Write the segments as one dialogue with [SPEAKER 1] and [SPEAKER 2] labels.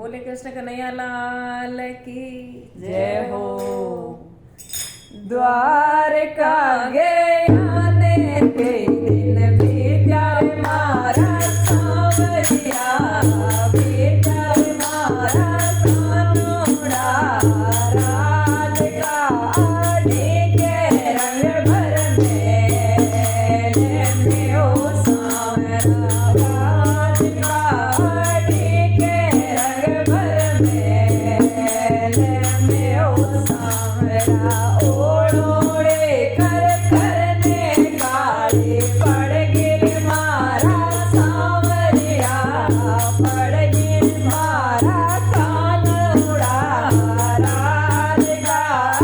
[SPEAKER 1] बोले कृष्ण कन्हैया लाल की
[SPEAKER 2] जय हो। द्वारका गया ने कई दिन बीता मारा सांवरिया, बीता मारा कानूड़ा रात का आदि के रंग भर में ओ सांवरा रात का आदि के रंग भर में ओ सांवरा ओढ़ोड़े कर करने काले पड़ गिर मारा सांवरिया, पड़ गिर मारा कानूड़ा राज का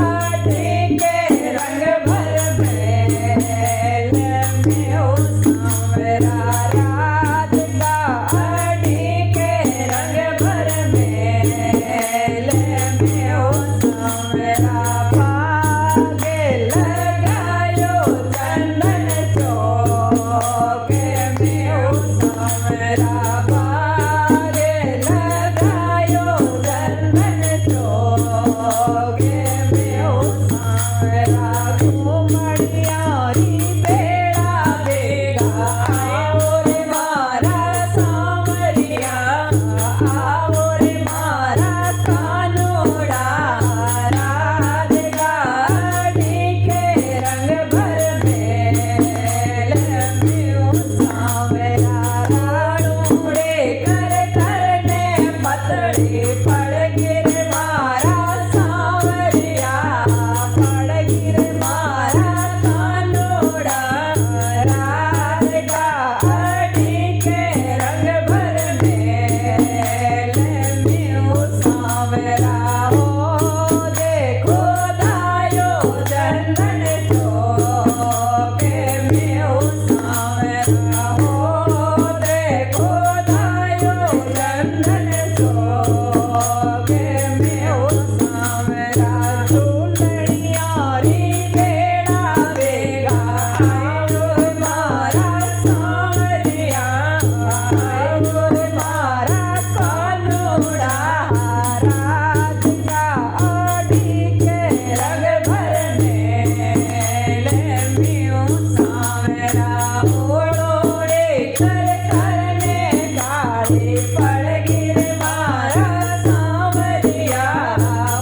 [SPEAKER 2] आदि के रंग भर में ओ सांवरा राज का आदि के रंग भर में ओ सांवरा पागे लगायो चंदन चौक में ओ सांवरा पागे लगायो चंदन चौक में ओ सांवरा घूमड़ियारी बेड़ा बेगा आओ रे मारा सांवरिया, आओ रे मारा कानूड़ा राज का आदि के रंग भर में ओ सांवरा राड़ूड़े कर करने पतड़े पड़ गिर मारा सांवरिया, पड़ गिर मारा कानूड़ा राज का आदि के रंग भर में ओ सांवरा हो देखो दायो चंदन चौक में ओ सांवरा हो देखो दायो चंदन चौक में ओ सांवरा झूलनियारी बेड़ा बेगा आओ मारा सांवरिया, आओ मारा कानूड़ा राज का आदि के रंग भर में ओ सांवरा ओढ़ोड़े कर करने काले पड़ गिर मारा सांवरिया,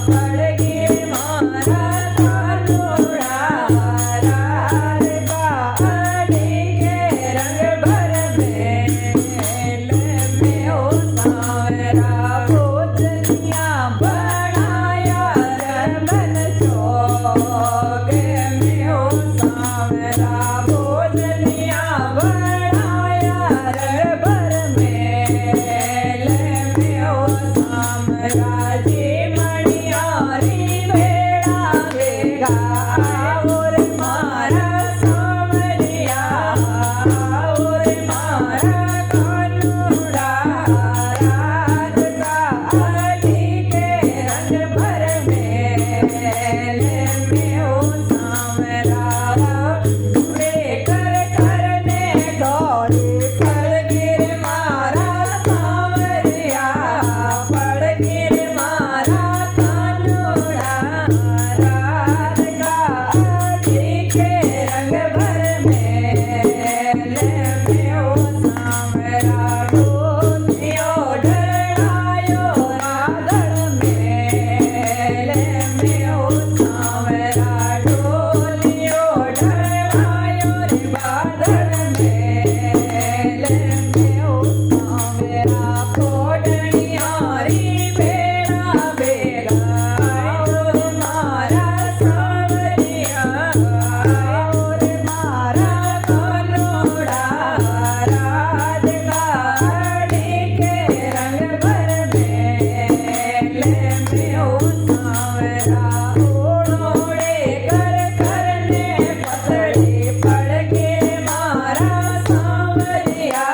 [SPEAKER 2] पड़ गिर मारा कानूड़ा राज का आदि के रंग भर में ओ सांवरा भोजनिया बनाया रमन चौक में ओ सांवरा भोजनिया बनाया रबर में ओ सांवरा जी मणियारी बेड़ा बेगा आओ रे मारा सांवरिया, आओ रे मारा कानूड़ा राज का आदि के रंग भर में ओ सांवरा उड़े कर करने दौड़े पड़ गिर मारा सांवरिया, पड़ गिर मारा कानूड़ा राज का आदि के रंग भर में ओ सांवरा डोलियो ढड़ायो राधड़ में ओ सांवरा डोलियो ढड़ायो रे बादल में ओ सांवरा कोडनियारी बेड़ा बेगा आओ मारा सांवरिया, आओ रे मारा कानूड़ा राज का आदि के रंग भर में ओ सांवरा ओढ़ोड़े कर करने पतड़े पड़ गिर मारा सांवरिया,